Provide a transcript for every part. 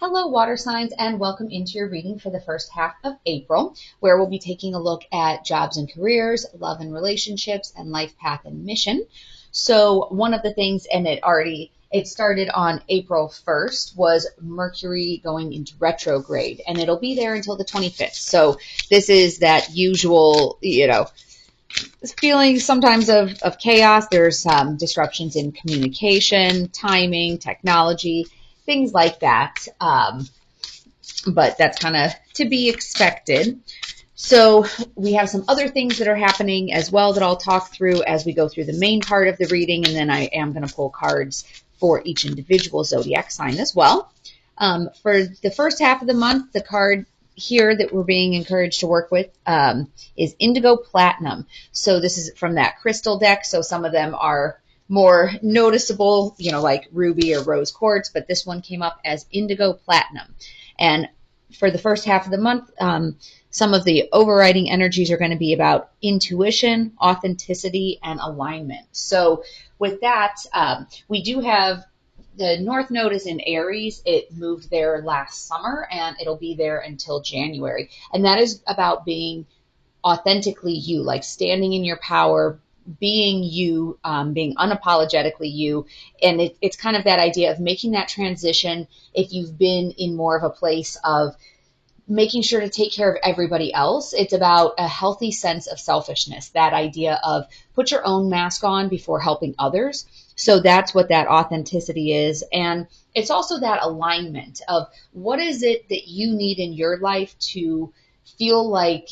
Hello, water signs, and welcome into your reading for the first half of April, where we'll be taking a look at jobs and careers, love and relationships, and life path and mission. So one of the things, and it started on April 1st, was Mercury going into retrograde, and it'll be there until the 25th. So this is that usual, feeling sometimes of chaos. There's disruptions in communication, timing, technology, things like that. But that's kind of to be expected. So we have some other things that are happening as well that I'll talk through as we go through the main part of the reading, and then I am going to pull cards for each individual zodiac sign as well. For the first half of the month, the card here that we're being encouraged to work with is Indigo Platinum. So this is from that crystal deck. So some of them are more noticeable, like ruby or rose quartz, but this one came up as Indigo Platinum. And for the first half of the month, some of the overriding energies are going to be about intuition, authenticity, and alignment. So with that, we do have the North Node is in Aries. It moved there last summer, and it'll be there until January. And that is about being authentically you, like standing in your power, being you, being unapologetically you. And it's kind of that idea of making that transition if you've been in more of a place of making sure to take care of everybody else. It's about a healthy sense of selfishness, that idea of put your own mask on before helping others. So that's what that authenticity is. And it's also that alignment of what is it that you need in your life to feel like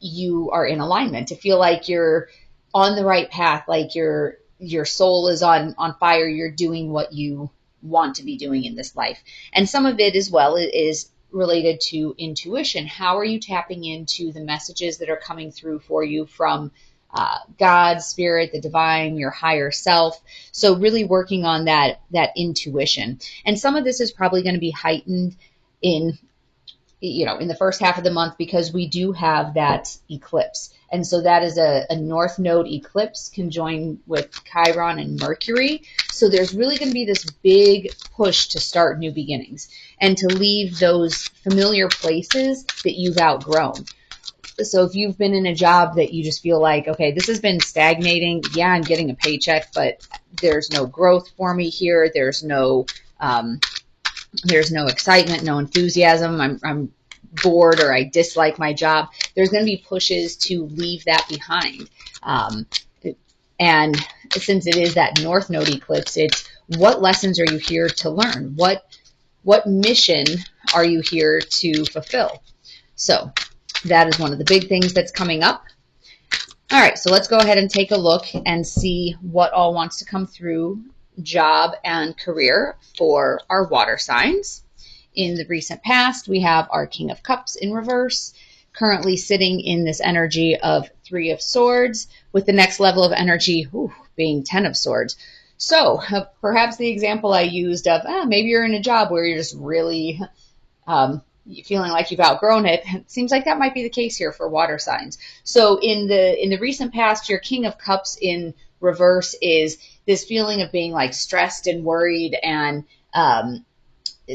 you are in alignment, to feel like you're on the right path, like your soul is on fire, you're doing what you want to be doing in this life. And some of it as well is related to intuition. How are you tapping into the messages that are coming through for you from God, spirit, the divine, your higher self? So really working on that intuition. And some of this is probably going to be heightened in the first half of the month because we do have that eclipse. And so that is a North Node eclipse conjoined with Chiron and Mercury. So there's really going to be this big push to start new beginnings and to leave those familiar places that you've outgrown. So if you've been in a job that you just feel like, okay, this has been stagnating. Yeah, I'm getting a paycheck, but there's no growth for me here. There's no excitement, no enthusiasm. I'm bored or I dislike my job. There's going to be pushes to leave that behind. And since it is that North Node eclipse, it's what lessons are you here to learn? What mission are you here to fulfill? So that is one of the big things that's coming up. All right, so let's go ahead and take a look and see what all wants to come through job and career for our water signs. In the recent past, we have our King of Cups in reverse, currently sitting in this energy of Three of Swords, with the next level of energy being Ten of Swords. So perhaps the example I used of maybe you're in a job where you're just really feeling like you've outgrown it. It seems like that might be the case here for water signs. So in the recent past, your King of Cups in reverse is this feeling of being like stressed and worried and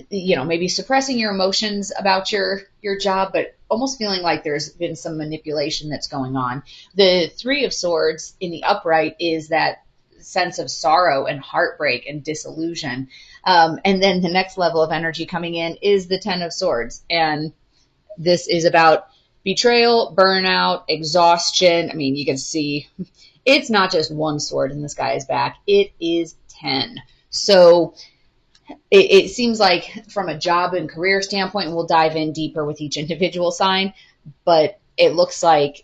maybe suppressing your emotions about your job, but almost feeling like there's been some manipulation that's going on. The Three of Swords in the upright is that sense of sorrow and heartbreak and disillusion. And then the next level of energy coming in is the Ten of Swords. And this is about betrayal, burnout, exhaustion. I mean, you can see it's not just one sword in this guy's back. It is 10. So it seems like from a job and career standpoint, and we'll dive in deeper with each individual sign, but it looks like,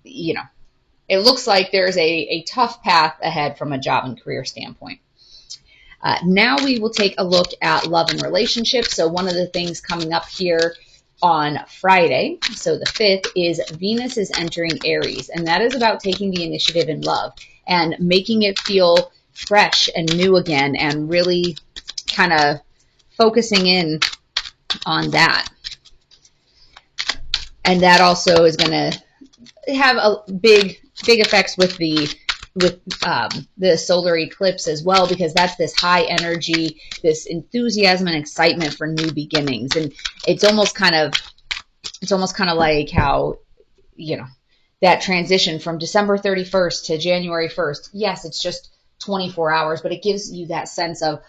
there's a tough path ahead from a job and career standpoint. Now we will take a look at love and relationships. So one of the things coming up here on Friday, so the 5th, is Venus is entering Aries, and that is about taking the initiative in love and making it feel fresh and new again and really kind of focusing in on that. And that also is going to have a big effects with the the solar eclipse as well, because that's this high energy, this enthusiasm and excitement for new beginnings. And it's almost kind of like how, that transition from December 31st to January 1st. Yes, it's just 24 hours, but it gives you that sense of,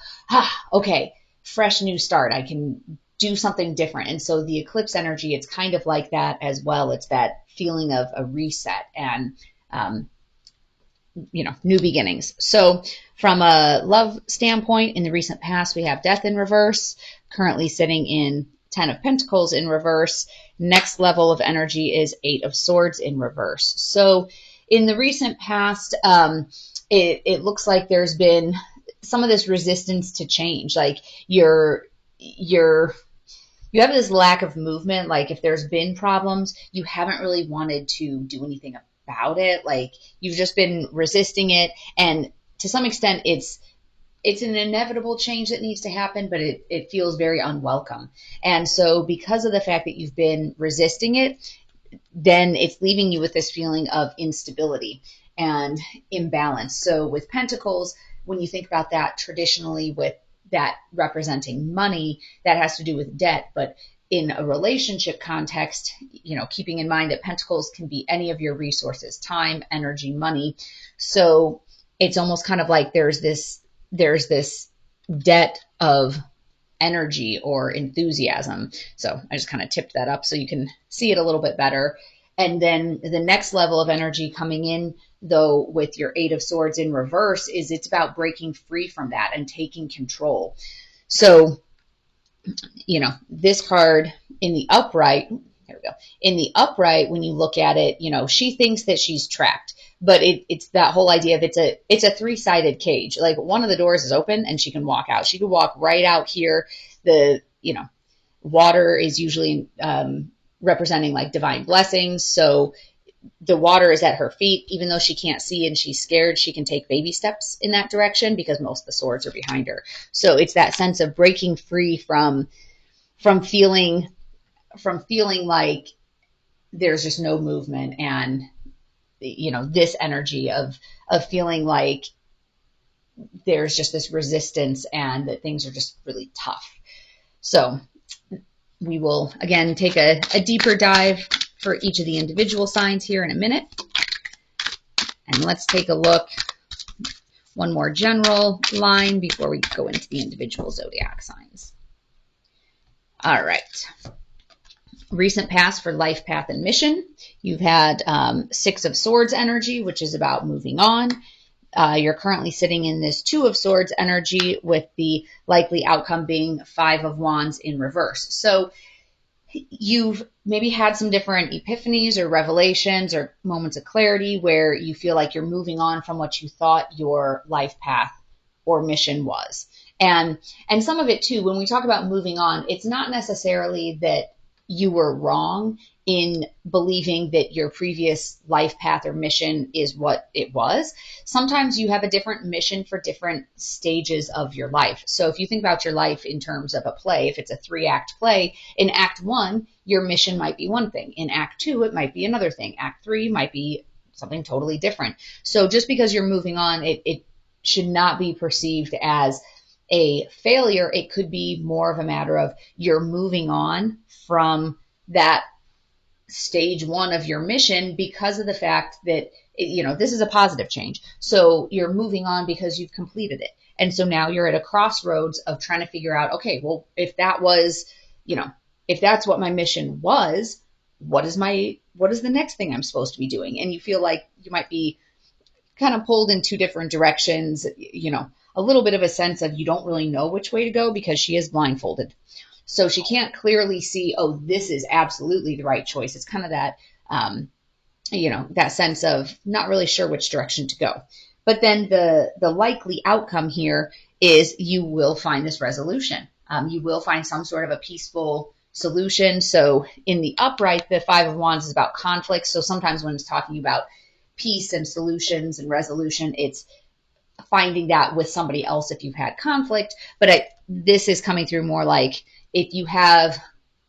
okay, fresh new start. I can do something different. And so the eclipse energy, it's kind of like that as well. It's that feeling of a reset and, new beginnings. So from a love standpoint, in the recent past, we have Death in reverse, currently sitting in 10 of Pentacles in reverse. Next level of energy is 8 of Swords in reverse. So in the recent past, it looks like there's been some of this resistance to change. Like you have this lack of movement. Like if there's been problems, you haven't really wanted to do anything about it. Like you've just been resisting it. And to some extent, it's an inevitable change that needs to happen, but it feels very unwelcome. And so because of the fact that you've been resisting it, then it's leaving you with this feeling of instability and imbalance. So with Pentacles, when you think about that traditionally with that representing money, that has to do with debt. But in a relationship context, keeping in mind that Pentacles can be any of your resources, time, energy, money. So it's almost kind of like there's this debt of energy or enthusiasm. So I just kind of tipped that up so you can see it a little bit better. And then the next level of energy coming in, though, with your 8 of Swords in reverse, is it's about breaking free from that and taking control. So, this card in the upright, there we go. In the upright, when you look at it, she thinks that she's trapped. But it's that whole idea of it's a 3-sided cage. Like one of the doors is open and she can walk out. She could walk right out here. The water is usually representing like divine blessings. So the water is at her feet. Even though she can't see and she's scared, she can take baby steps in that direction because most of the swords are behind her. So it's that sense of breaking free from feeling like there's just no movement, and this energy of feeling like there's just this resistance and that things are just really tough. So we will again take a deeper dive for each of the individual signs here in a minute. And let's take a look, one more general line before we go into the individual zodiac signs. All right. Recent past for life, path, and mission. You've had 6 of Swords energy, which is about moving on. You're currently sitting in this 2 of Swords energy with the likely outcome being 5 of Wands in reverse. So you've maybe had some different epiphanies or revelations or moments of clarity where you feel like you're moving on from what you thought your life path or mission was. And some of it too, when we talk about moving on, it's not necessarily that you were wrong in believing that your previous life path or mission is what it was. Sometimes you have a different mission for different stages of your life. So if you think about your life in terms of a play, if it's a 3-act play, in Act 1, your mission might be one thing. In Act 2, it might be another thing. Act 3 might be something totally different. So just because you're moving on, it should not be perceived as a failure. It could be more of a matter of you're moving on from that stage 1 of your mission because of the fact that, this is a positive change. So you're moving on because you've completed it. And so now you're at a crossroads of trying to figure out, okay, well, if that was, if that's what my mission was, what is the next thing I'm supposed to be doing? And you feel like you might be kind of pulled in 2 different directions, a little bit of a sense of you don't really know which way to go because she is blindfolded. So she can't clearly see, oh, this is absolutely the right choice. It's kind of that, that sense of not really sure which direction to go. But then the likely outcome here is you will find this resolution. You will find some sort of a peaceful solution. So in the upright, the 5 of Wands is about conflict. So sometimes when it's talking about peace and solutions and resolution, it's finding that with somebody else if you've had conflict. But this is coming through more like if you have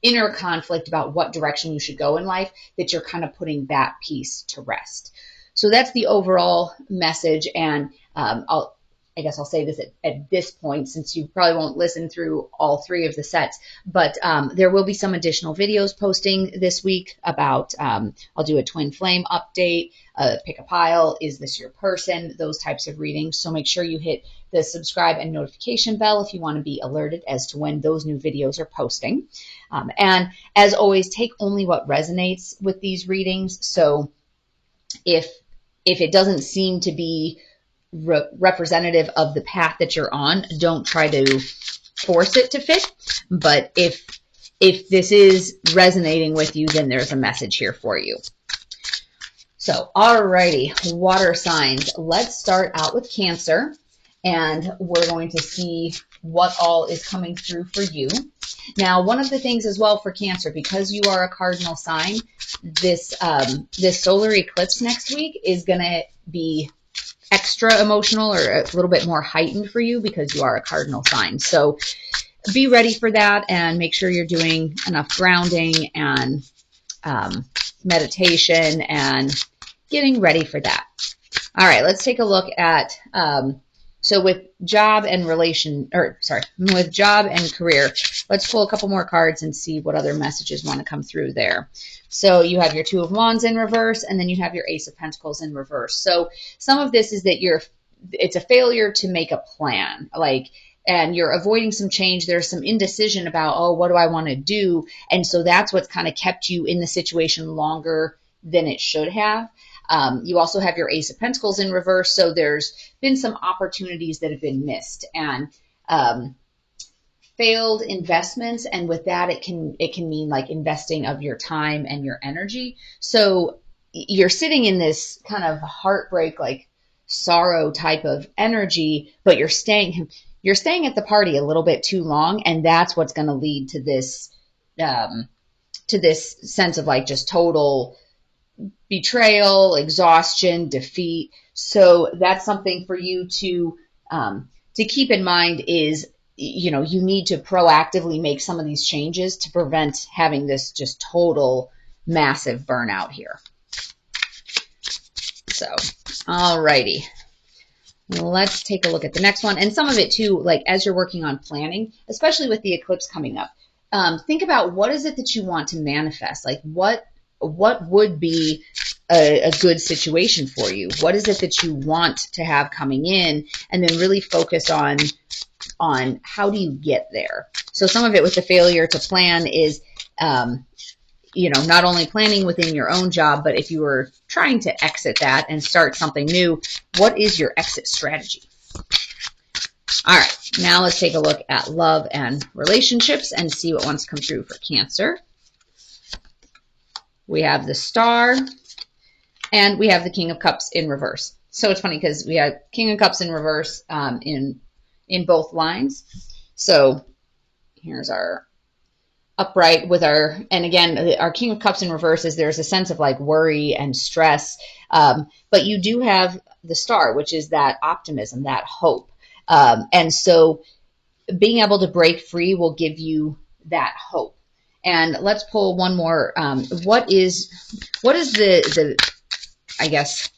inner conflict about what direction you should go in life, that you're kind of putting that piece to rest. So that's the overall message. And I guess I'll say this at this point, since you probably won't listen through all three of the sets, but there will be some additional videos posting this week about, I'll do a twin flame update, pick a pile, is this your person, those types of readings. So make sure you hit the subscribe and notification bell if you want to be alerted as to when those new videos are posting. And as always, take only what resonates with these readings. So if it doesn't seem to be representative of the path that you're on, don't try to force it to fit. But if this is resonating with you, then there's a message here for you. So, alrighty, water signs. Let's start out with Cancer, and we're going to see what all is coming through for you. Now, one of the things as well for Cancer, because you are a cardinal sign, this solar eclipse next week is going to be extra emotional or a little bit more heightened for you because you are a cardinal sign. So be ready for that and make sure you're doing enough grounding and meditation and getting ready for that. All right, let's take a look at so with job and with job and career, let's pull a couple more cards and see what other messages want to come through there. So you have your Two of Wands in reverse, and then you have your Ace of Pentacles in reverse. So some of this is that it's a failure to make a plan, and you're avoiding some change. There's some indecision about, oh, what do I want to do? And so that's what's kind of kept you in the situation longer than it should have. You also have your Ace of Pentacles in reverse, so there's been some opportunities that have been missed and failed investments, and with that it can mean like investing of your time and your energy. So you're sitting in this kind of heartbreak, like sorrow type of energy, but you're staying at the party a little bit too long, and that's what's going to lead to this sense of like just total betrayal, exhaustion, defeat. So that's something for you to keep in mind is, you need to proactively make some of these changes to prevent having this just total massive burnout here. So, alrighty. Let's take a look at the next one. And some of it too, like as you're working on planning, especially with the eclipse coming up, think about what is it that you want to manifest? Like what would be a good situation for you? What is it that you want to have coming in? And then really focus on how do you get there? So some of it with the failure to plan is, not only planning within your own job, but if you were trying to exit that and start something new, what is your exit strategy? All right, now let's take a look at love and relationships and see what wants to come through for Cancer. We have the Star, and we have the King of Cups in reverse. So it's funny because we have King of Cups in reverse in both lines. So here's our upright with and again, our King of Cups in reverse is there's a sense of like worry and stress. But you do have the Star, which is that optimism, that hope. And so being able to break free will give you that hope. And let's pull one more. What is the I guess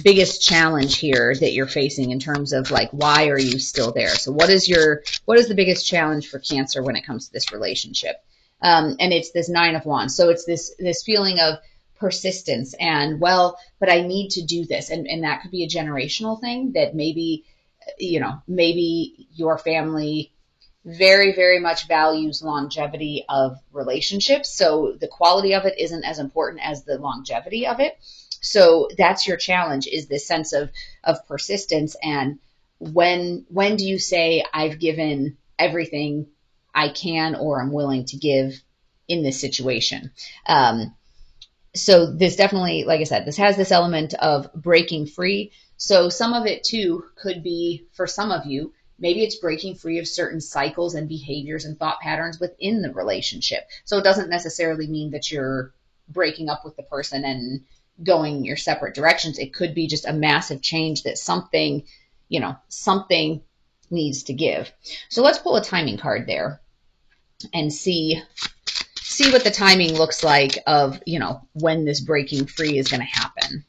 biggest challenge here that you're facing in terms of like why are you still there? So what is the biggest challenge for Cancer when it comes to this relationship? And it's this Nine of Wands. So it's this feeling of persistence and, well, but I need to do this. And that could be a generational thing that maybe your family very, very much values longevity of relationships. So the quality of it isn't as important as the longevity of it. So that's your challenge, is this sense of persistence. And when do you say, I've given everything I can or I'm willing to give in this situation? So this definitely, like I said, this has this element of breaking free. So some of it too could be, for some of you, maybe it's breaking free of certain cycles and behaviors and thought patterns within the relationship. So it doesn't necessarily mean that you're breaking up with the person and going your separate directions. It could be just a massive change that something needs to give. So let's pull a timing card there and see what the timing looks like of, when this breaking free is going to happen.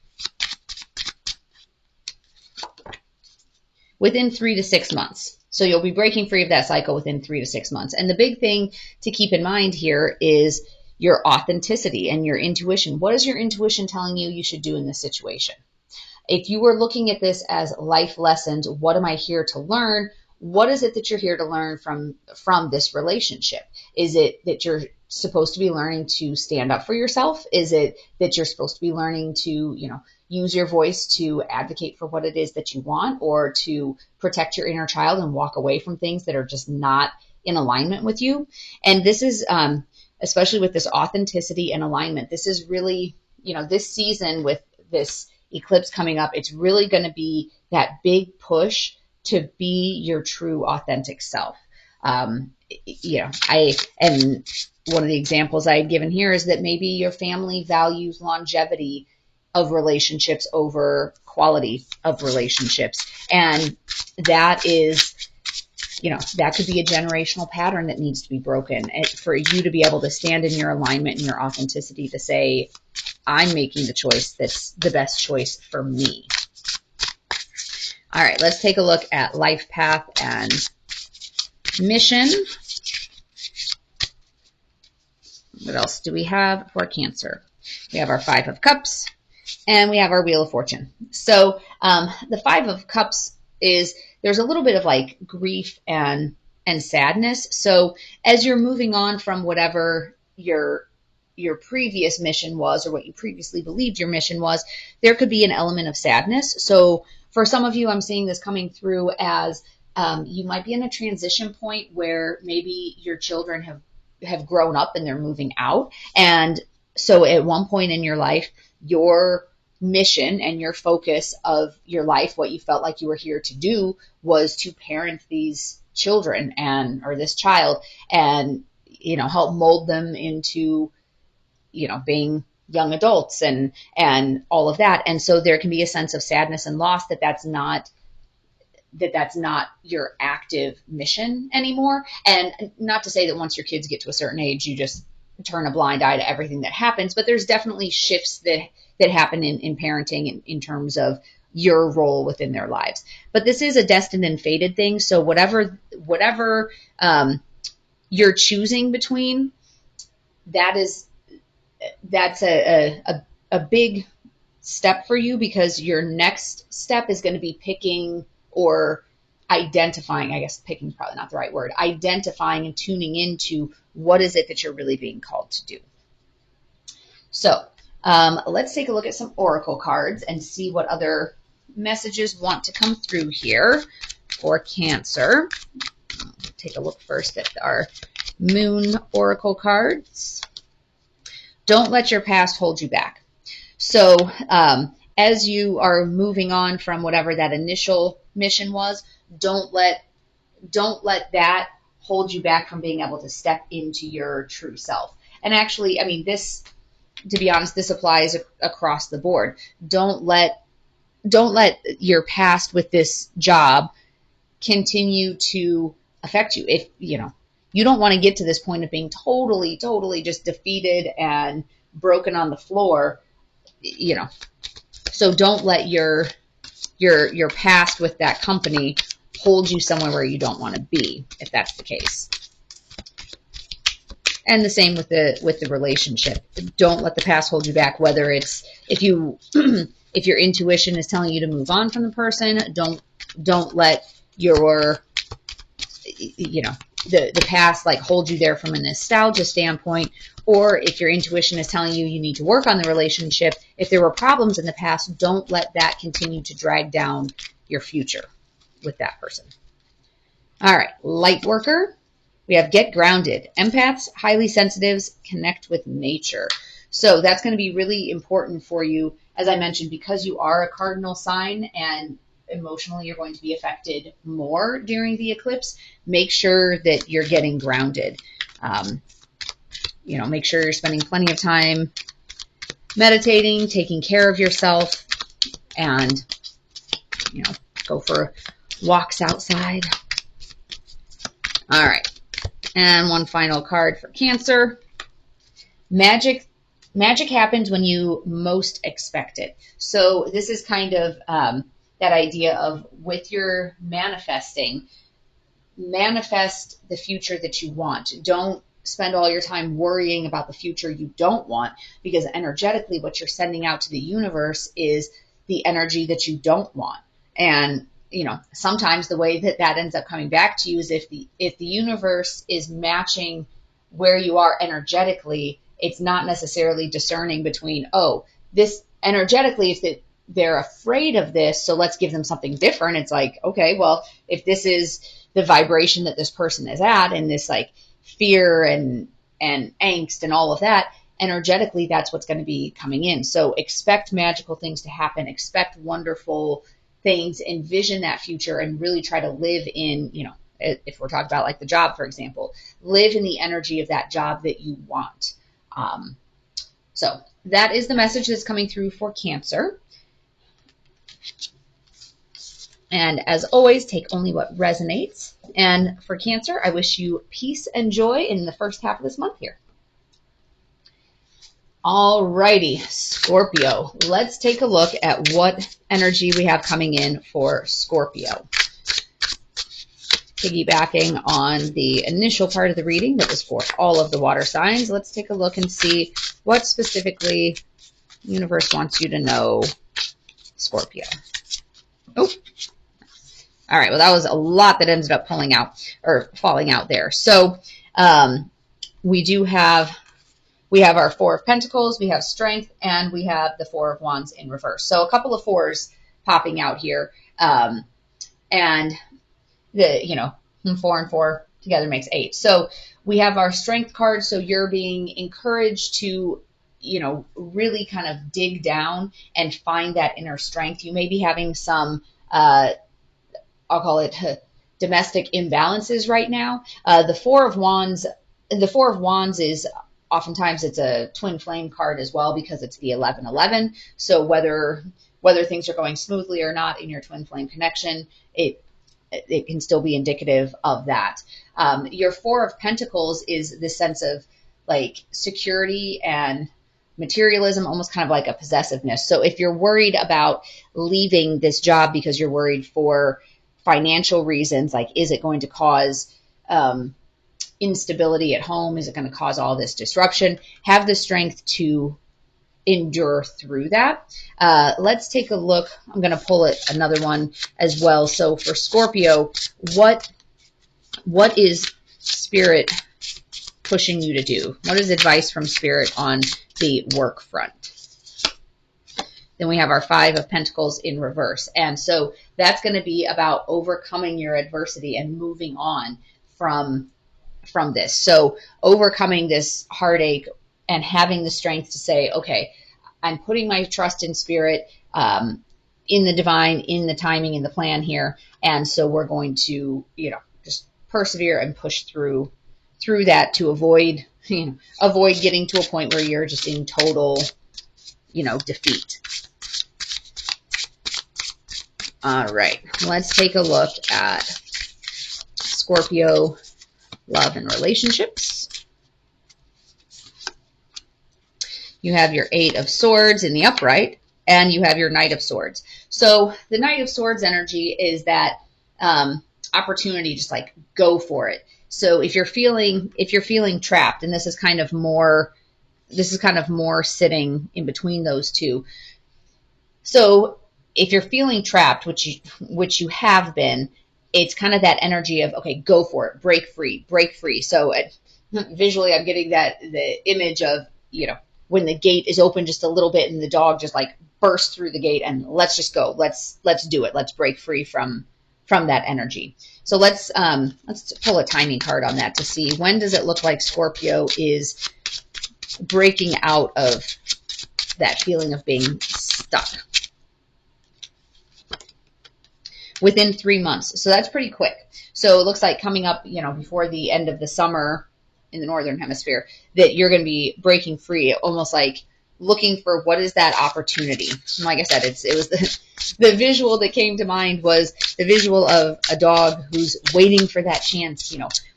within 3 to 6 months. So you'll be breaking free of that cycle within 3 to 6 months. And the big thing to keep in mind here is your authenticity and your intuition. What is your intuition telling you you should do in this situation? If you were looking at this as life lessons, what am I here to learn? What is it that you're here to learn from this relationship? Is it that you're supposed to be learning to stand up for yourself? Is it that you're supposed to be learning to, use your voice to advocate for what it is that you want, or to protect your inner child and walk away from things that are just not in alignment with you? And this is, especially with this authenticity and alignment, this is really, this season with this eclipse coming up, it's really going to be that big push to be your true authentic self. And one of the examples I had given here is that maybe your family values longevity of relationships over quality of relationships. And that is, that could be a generational pattern that needs to be broken. And for you to be able to stand in your alignment and your authenticity to say, I'm making the choice that's the best choice for me. All right, let's take a look at life path and mission. What else do we have for Cancer? We have our 5 of Cups and we have our Wheel of Fortune. So the 5 of Cups is, there's a little bit of like grief and sadness. So as you're moving on from whatever your previous mission was, or what you previously believed your mission was, there could be an element of sadness. So for some of you, I'm seeing this coming through as you might be in a transition point where maybe your children have grown up and they're moving out. And so at one point in your life, your mission and your focus of your life, what you felt like you were here to do, was to parent these children or this child and, help mold them into, being young adults and all of that. And so there can be a sense of sadness and loss that's not your active mission anymore. And not to say that once your kids get to a certain age, you just turn a blind eye to everything that happens, but there's definitely shifts that happen in parenting in terms of your role within their lives. But this is a destined and fated thing. So whatever you're choosing between, that's a big step for you, because your next step is going to be picking or identifying, I guess picking is probably not the right word, identifying and tuning into what is it that you're really being called to do. So let's take a look at some oracle cards and see what other messages want to come through here for Cancer. Take a look first at our moon oracle cards. Don't let your past hold you back. So as you are moving on from whatever that initial mission was, don't let that hold you back from being able to step into your true self. And actually, I mean, this, to be honest, this applies across the board. Don't let your past with this job continue to affect you. If you don't want to get to this point of being totally just defeated and broken on the floor, so don't let your past with that company hold you somewhere where you don't want to be, if that's the case. And the same with the relationship. Don't let the past hold you back, whether it's if your intuition is telling you to move on from the person, don't let your the past like hold you there from a nostalgia standpoint. Or if your intuition is telling you you need to work on the relationship, if there were problems in the past, don't let that continue to drag down your future with that person. All right, light worker. We have get grounded. Empaths, highly sensitives, connect with nature. So that's going to be really important for you, as I mentioned, because you are a cardinal sign and emotionally you're going to be affected more during the eclipse. Make sure that you're getting grounded. Make sure you're spending plenty of time meditating, taking care of yourself, and, go for walks outside. All right. And one final card for Cancer. Magic happens when you most expect it. So this is kind of that idea of with your manifesting, manifest the future that you want. Don't spend all your time worrying about the future you don't want, because energetically what you're sending out to the universe is the energy that you don't want. And sometimes the way that ends up coming back to you is if the universe is matching where you are energetically, it's not necessarily discerning between, oh, this energetically, if they're afraid of this, so let's give them something different. It's like, okay, well, if this is the vibration that this person is at, and this like fear and angst and all of that, energetically, that's what's going to be coming in. So expect magical things to happen, expect wonderful things, envision that future, and really try to live in, if we're talking about like the job, for example, live in the energy of that job that you want. So that is the message that's coming through for Cancer. And as always, take only what resonates. And for Cancer, I wish you peace and joy in the first half of this month here. Alrighty, Scorpio. Let's take a look at what energy we have coming in for Scorpio. Piggybacking on the initial part of the reading that was for all of the water signs, let's take a look and see what specifically the universe wants you to know, Scorpio. Oh, all right. Well, that was a lot that ended up falling out there. So we have our Four of Pentacles, we have Strength, and we have the Four of Wands in reverse. So a couple of fours popping out here. And the, 4 and 4 together makes 8. So we have our Strength card. So you're being encouraged to, really kind of dig down and find that inner strength. You may be having some, I'll call it domestic imbalances right now. The Four of Wands is oftentimes it's a twin flame card as well, because it's the 11-11. So whether things are going smoothly or not in your twin flame connection, it can still be indicative of that. Your Four of Pentacles is this sense of like security and materialism, almost kind of like a possessiveness. So if you're worried about leaving this job because you're worried for financial reasons, like is it going to cause instability at home? Is it going to cause all this disruption? Have the strength to endure through that. Let's take a look. I'm going to pull it another one as well. So for Scorpio, what is Spirit pushing you to do? What is advice from Spirit on the work front? Then we have our Five of Pentacles in reverse. And so that's going to be about overcoming your adversity and moving on from this. So overcoming this heartache and having the strength to say, okay, I'm putting my trust in Spirit, in the divine, in the timing, in the plan here. And so we're going to, just persevere and push through that to avoid getting to a point where you're just in total, defeat. All right, let's take a look at Scorpio love and relationships. You have your Eight of Swords in the upright, and you have your Knight of Swords. So the Knight of Swords energy is that opportunity, just like go for it. So if you're feeling trapped, and this is kind of more sitting in between those two. So if you're feeling trapped, which you have been, it's kind of that energy of, okay, go for it, break free. So visually, I'm getting the image of, when the gate is open just a little bit and the dog just like bursts through the gate, and let's just go, let's do it, let's break free from that energy. So let's pull a timing card on that to see when does it look like Scorpio is breaking out of that feeling of being stuck. Within 3 months. So that's pretty quick. So it looks like coming up, before the end of the summer in the Northern Hemisphere, that you're going to be breaking free, almost like looking for what is that opportunity. And like I said, it was the visual that came to mind was the visual of a dog who's waiting for that chance.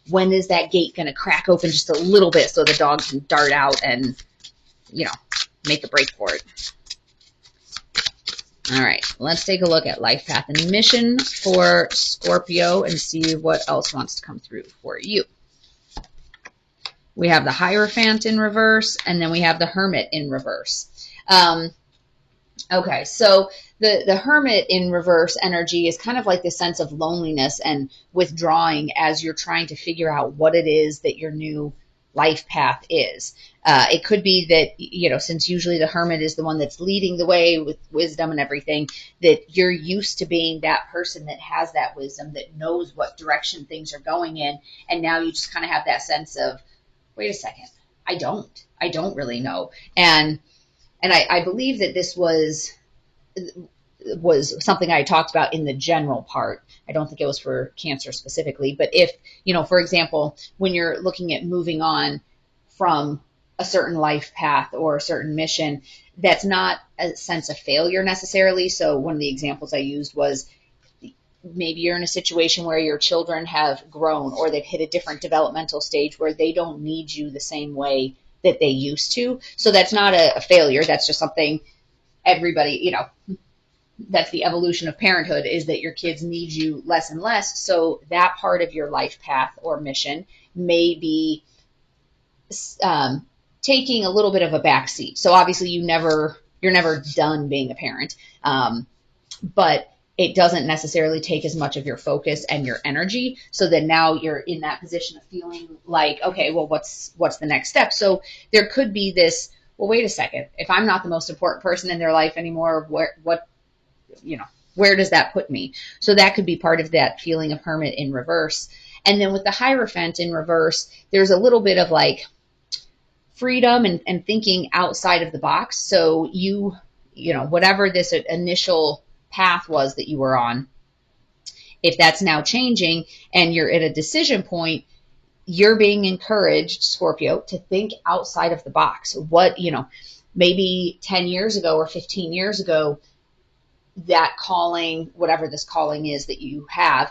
When is that gate going to crack open just a little bit so the dog can dart out and, make a break for it. All right, let's take a look at life path and mission for Scorpio and see what else wants to come through for you. We have the Hierophant in reverse, and then we have the Hermit in reverse. Okay, so the Hermit in reverse energy is kind of like this sense of loneliness and withdrawing as you're trying to figure out what it is that your new life path is. It could be that, since usually the Hermit is the one that's leading the way with wisdom and everything, that you're used to being that person that has that wisdom, that knows what direction things are going in, and now you just kind of have that sense of, wait a second, I don't really know. And I believe that this was something I talked about in the general part. I don't think it was for Cancer specifically, but if, for example, when you're looking at moving on from a certain life path or a certain mission, that's not a sense of failure necessarily. So one of the examples I used was maybe you're in a situation where your children have grown or they've hit a different developmental stage where they don't need you the same way that they used to. So that's not a failure. That's just something everybody, that's the evolution of parenthood, is that your kids need you less and less. So that part of your life path or mission may be taking a little bit of a backseat. So obviously you're never done being a parent, but it doesn't necessarily take as much of your focus and your energy. So then now you're in that position of feeling like, okay, well, what's the next step? So there could be this, well, wait a second, if I'm not the most important person in their life anymore, where does that put me? So that could be part of that feeling of Hermit in reverse. And then with the Hierophant in reverse, there's a little bit of like freedom and thinking outside of the box. So whatever this initial path was that you were on, if that's now changing and you're at a decision point, you're being encouraged, Scorpio, to think outside of the box. What, maybe 10 years ago or 15 years ago, that calling, whatever this calling is that you have,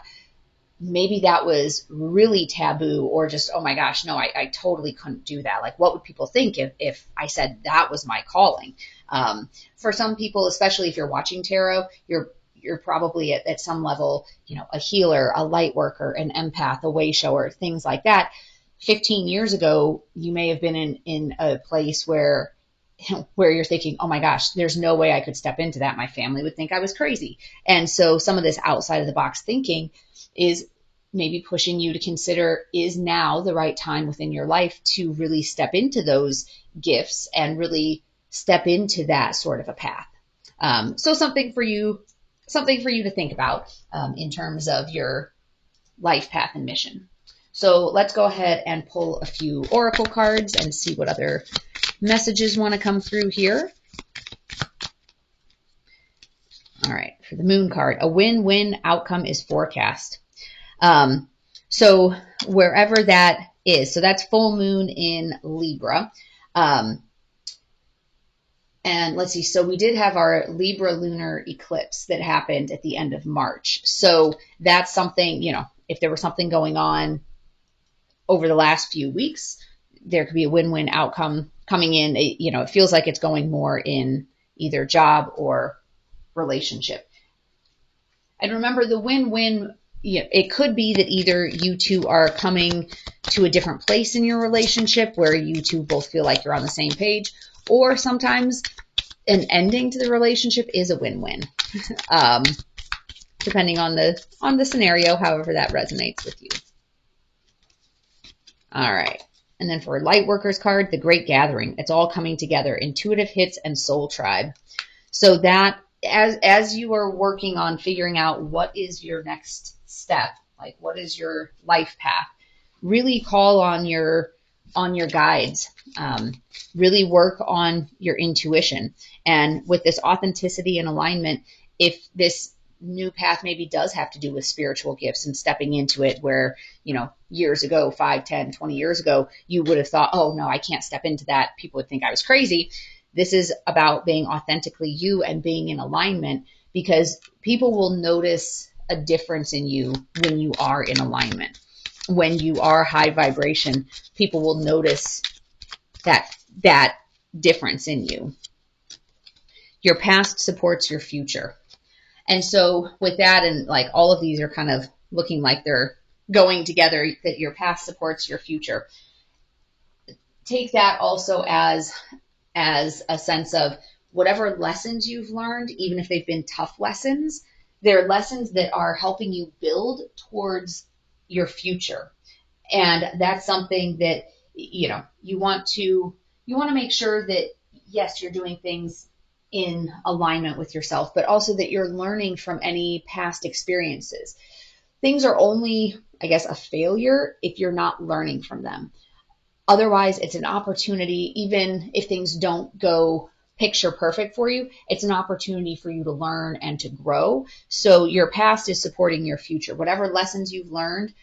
maybe that was really taboo, or just, oh my gosh, no, I totally couldn't do that. Like, what would people think if I said that was my calling? For some people, especially if you're watching tarot, you're probably at some level, a healer, a light worker, an empath, a way shower, things like that. 15 years ago, you may have been in a place where you're thinking, oh my gosh, there's no way I could step into that. My family would think I was crazy. And so some of this outside of the box thinking is maybe pushing you to consider, is now the right time within your life to really step into those gifts and really step into that sort of a path. So something for you to think about in terms of your life path and mission. So let's go ahead and pull a few oracle cards and see what other messages want to come through here. All right, for the moon card, a win-win outcome is forecast. So wherever that is, so that's full moon in Libra. And let's see, so we did have our Libra Lunar Eclipse that happened at the end of March. So that's something, if there was something going on over the last few weeks, there could be a win-win outcome coming in. It feels like it's going more in either job or relationship. And remember, the win-win, it could be that either you two are coming to a different place in your relationship where you two both feel like you're on the same page, or sometimes an ending to the relationship is a win-win, depending on the scenario, however that resonates with you. All right. And then for light workers card, the Great Gathering. It's all coming together, intuitive hits and soul tribe. So that as you are working on figuring out what is your next step, like what is your life path, really call on your guides. Really work on your intuition. And with this authenticity and alignment, if this new path maybe does have to do with spiritual gifts and stepping into it where, years ago, 5, 10, 20 years ago, you would have thought, oh no, I can't step into that. People would think I was crazy. This is about being authentically you and being in alignment, because people will notice a difference in you when you are in alignment. When you are high vibration, people will notice that difference in you. Your past supports your future. And so with that, and like all of these are kind of looking like they're going together, that your past supports your future. Take that also as a sense of whatever lessons you've learned, even if they've been tough lessons, they're lessons that are helping you build towards your future. And that's something that, you want to make sure that, yes, you're doing things in alignment with yourself, but also that you're learning from any past experiences. Things are only, I guess, a failure if you're not learning from them. Otherwise, it's an opportunity, even if things don't go picture perfect for you, it's an opportunity for you to learn and to grow. So your past is supporting your future. Whatever lessons you've learned,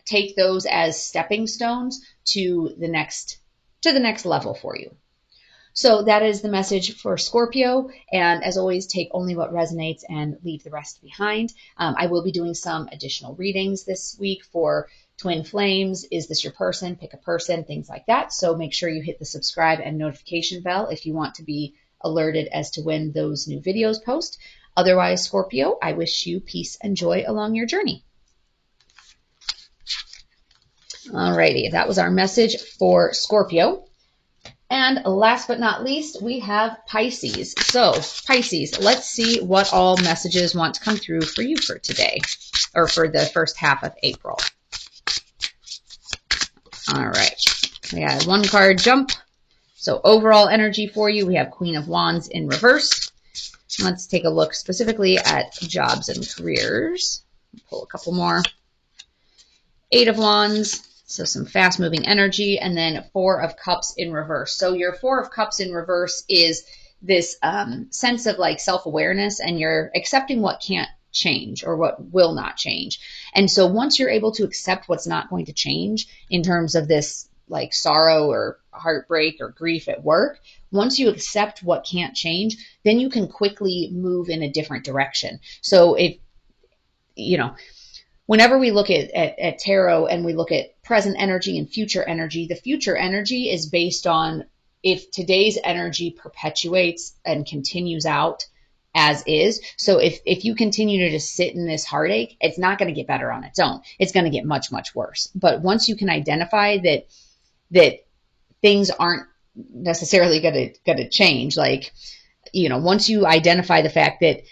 take those as stepping stones to the next level for you. So that is the message for Scorpio. And as always, take only what resonates and leave the rest behind. I will be doing some additional readings this week for twin flames. Is this your person? Pick a person, things like that. So make sure you hit the subscribe and notification bell if you want to be alerted as to when those new videos post. Otherwise, Scorpio, I wish you peace and joy along your journey. Alrighty, that was our message for Scorpio. And last but not least, we have Pisces. So Pisces, let's see what all messages want to come through for you for today, or for the first half of April. All right, we got one card jump. So overall energy for you, we have Queen of Wands in reverse. Let's take a look specifically at jobs and careers. Pull a couple more. Eight of Wands. So some fast moving energy, and then Four of Cups in reverse. So your Four of Cups in reverse is this sense of like self-awareness, and you're accepting what can't change or what will not change. And so once you're able to accept what's not going to change in terms of this like sorrow or heartbreak or grief at work, once you accept what can't change, then you can quickly move in a different direction. So if, whenever we look at tarot and we look at present energy and future energy, the future energy is based on if today's energy perpetuates and continues out as is. So if you continue to just sit in this heartache, it's not going to get better on its own. It's going to get much, much worse. But once you can identify that things aren't necessarily going to change, like, once you identify the fact that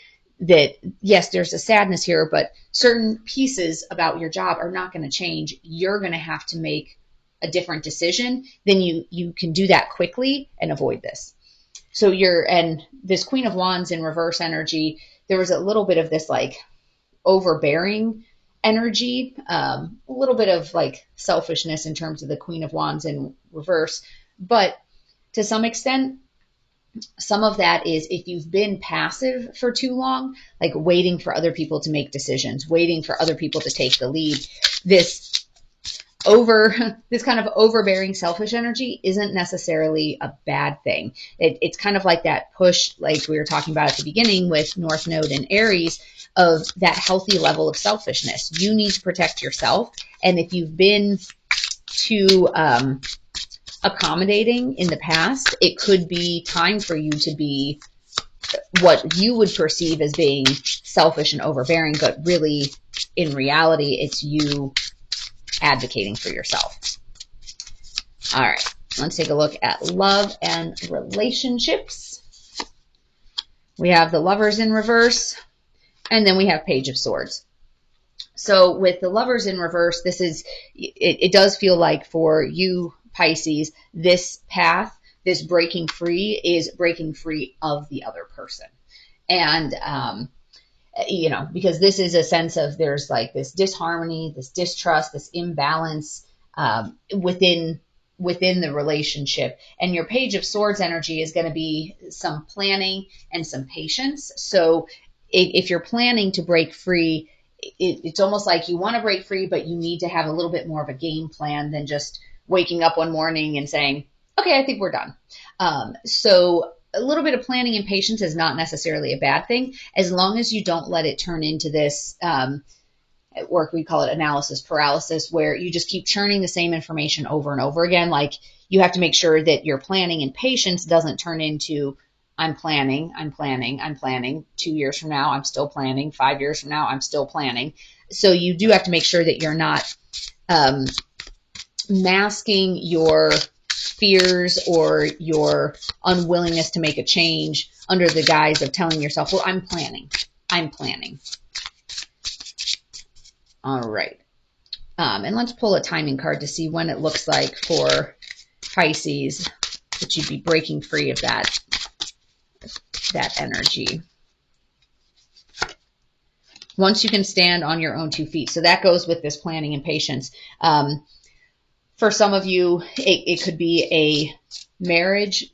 yes, there's a sadness here, but certain pieces about your job are not going to change. You're going to have to make a different decision. Then you can do that quickly and avoid this. So and this Queen of Wands in reverse energy, there was a little bit of this like overbearing energy, a little bit of like selfishness in terms of the Queen of Wands in reverse. But to some extent, some of that is if you've been passive for too long, like waiting for other people to make decisions, waiting for other people to take the lead, this kind of overbearing selfish energy isn't necessarily a bad thing. It's kind of like that push, like we were talking about at the beginning with North Node and Aries, of that healthy level of selfishness. You need to protect yourself. And if you've been too accommodating in the past, it could be time for you to be what you would perceive as being selfish and overbearing, but really in reality it's you advocating for yourself. All right, let's take a look at love and relationships. We have the Lovers in reverse, and then we have Page of Swords. So with the Lovers in reverse, it does feel like for you Pisces, this path, this breaking free is breaking free of the other person. And, because this is a sense of there's like this disharmony, this distrust, this imbalance within the relationship. And your Page of Swords energy is going to be some planning and some patience. So if you're planning to break free, it's almost like you want to break free, but you need to have a little bit more of a game plan than just waking up one morning and saying, okay, I think we're done. So a little bit of planning and patience is not necessarily a bad thing, as long as you don't let it turn into this, at work we call it analysis paralysis, where you just keep churning the same information over and over again. Like you have to make sure that your planning and patience doesn't turn into I'm planning, I'm planning, I'm planning. 2 years from now, I'm still planning. 5 years from now, I'm still planning. So you do have to make sure that you're not masking your fears or your unwillingness to make a change under the guise of telling yourself, well, I'm planning. I'm planning. All right. And let's pull a timing card to see when it looks like for Pisces that you'd be breaking free of that energy. Once you can stand on your own 2 feet. So that goes with this planning and patience. For some of you, it could be a marriage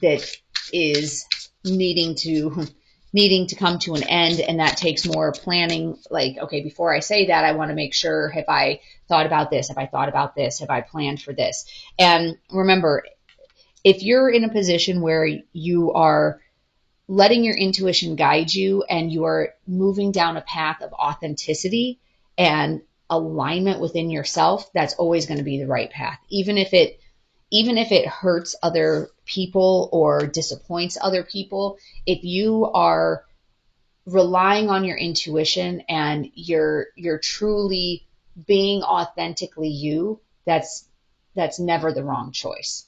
that is needing to come to an end, and that takes more planning. Like, okay, before I say that, I want to make sure, have I thought about this? Have I thought about this? Have I planned for this? And remember, if you're in a position where you are letting your intuition guide you and you are moving down a path of authenticity and alignment within yourself, that's always going to be the right path. Even if it hurts other people or disappoints other people, if you are relying on your intuition and you're truly being authentically you, that's never the wrong choice.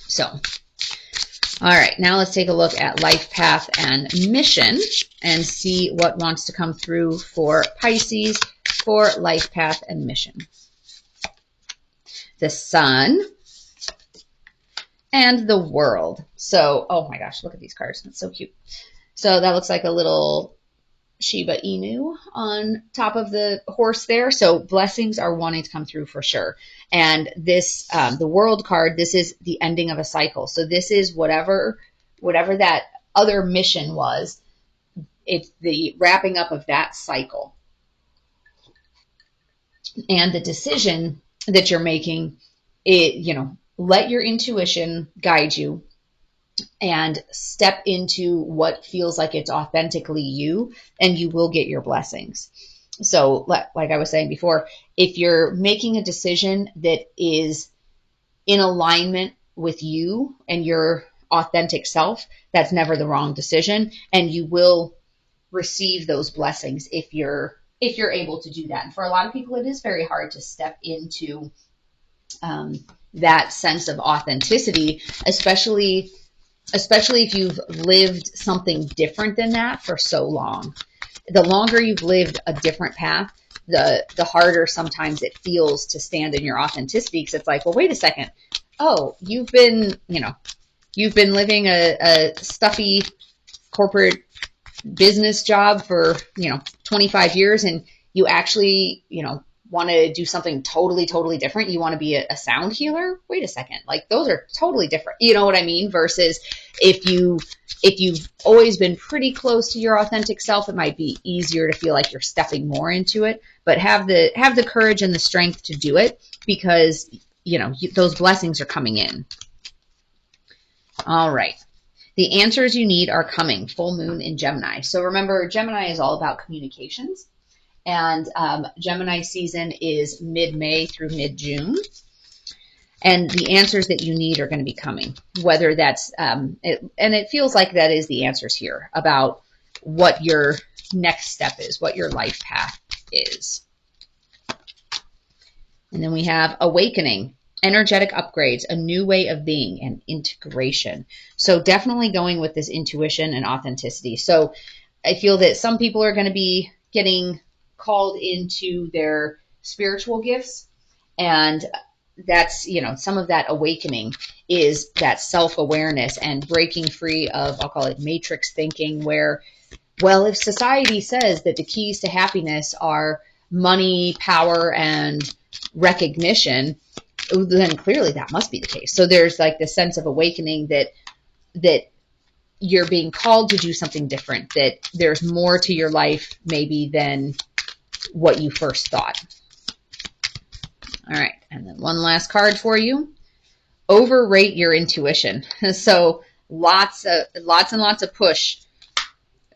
So, all right, now let's take a look at life path and mission and see what wants to come through for Pisces for life path and mission. The Sun and the World. So, oh my gosh, look at these cards. That's so cute. So that looks like a little Shiba Inu on top of the horse there. So blessings are wanting to come through for sure. And this, the World card, this is the ending of a cycle. So this is whatever that other mission was, it's the wrapping up of that cycle. And the decision that you're making, let your intuition guide you and step into what feels like it's authentically you, and you will get your blessings. So like I was saying before, if you're making a decision that is in alignment with you and your authentic self, that's never the wrong decision, and you will receive those blessings if you're able to do that. And for a lot of people, it is very hard to step into that sense of authenticity, especially if you've lived something different than that for so long. The longer you've lived a different path, the harder sometimes it feels to stand in your authenticity, because it's like, well, wait a second. Oh, you've been living a stuffy corporate business job for 25 years, and you actually want to do something totally different. You want to be a sound healer. Wait a second, like those are totally different. You know what I mean? Versus if you've always been pretty close to your authentic self, it might be easier to feel like you're stepping more into it. But have the courage and the strength to do it, because those blessings are coming in. All right. The answers you need are coming. Full moon in Gemini. So remember, Gemini is all about communications. And Gemini season is mid-May through mid-June. And the answers that you need are going to be coming. Whether that's, and it feels like that is the answers here about what your next step is, what your life path is. And then we have awakening, energetic upgrades, a new way of being, and integration. So definitely going with this intuition and authenticity. So I feel that some people are going to be getting called into their spiritual gifts, and that's some of that awakening is that self-awareness and breaking free of, I'll call it matrix thinking, where, well, if society says that the keys to happiness are money, power, and recognition, then clearly that must be the case. So there's like this sense of awakening that you're being called to do something different, that there's more to your life maybe than what you first thought. All right, and then one last card for you. Overrate your intuition. So lots and lots of push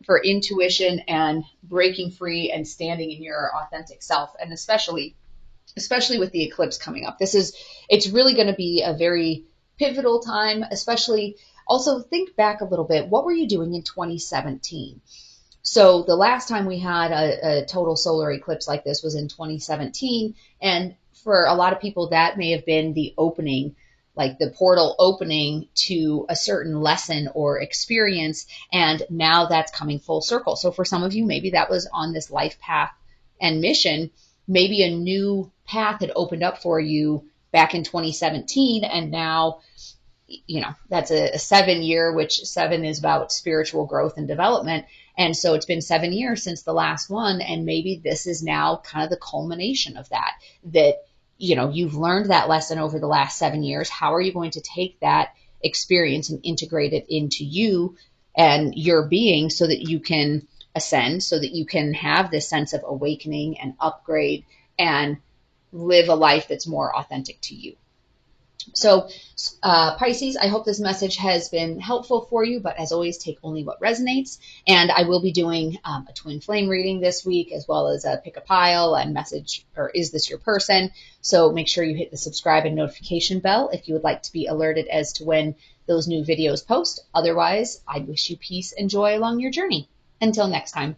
for intuition and breaking free and standing in your authentic self, and especially with the eclipse coming up. It's really going to be a very pivotal time, especially Also, think back a little bit. What were you doing in 2017? So the last time we had a total solar eclipse like this was in 2017. And for a lot of people, that may have been the opening, like the portal opening to a certain lesson or experience. And now that's coming full circle. So for some of you, maybe that was on this life path and mission. Maybe a new path had opened up for you back in 2017. And now, that's a 7 year, which 7 is about spiritual growth and development. And so it's been 7 years since the last one. And maybe this is now kind of the culmination of that, you've learned that lesson over the last 7 years. How are you going to take that experience and integrate it into you and your being so that you can ascend, so that you can have this sense of awakening and upgrade and live a life that's more authentic to you? So, Pisces, I hope this message has been helpful for you, but as always, take only what resonates. And I will be doing a twin flame reading this week, as well as a pick a pile and message, or is this your person? So make sure you hit the subscribe and notification bell if you would like to be alerted as to when those new videos post. Otherwise, I wish you peace and joy along your journey. Until next time.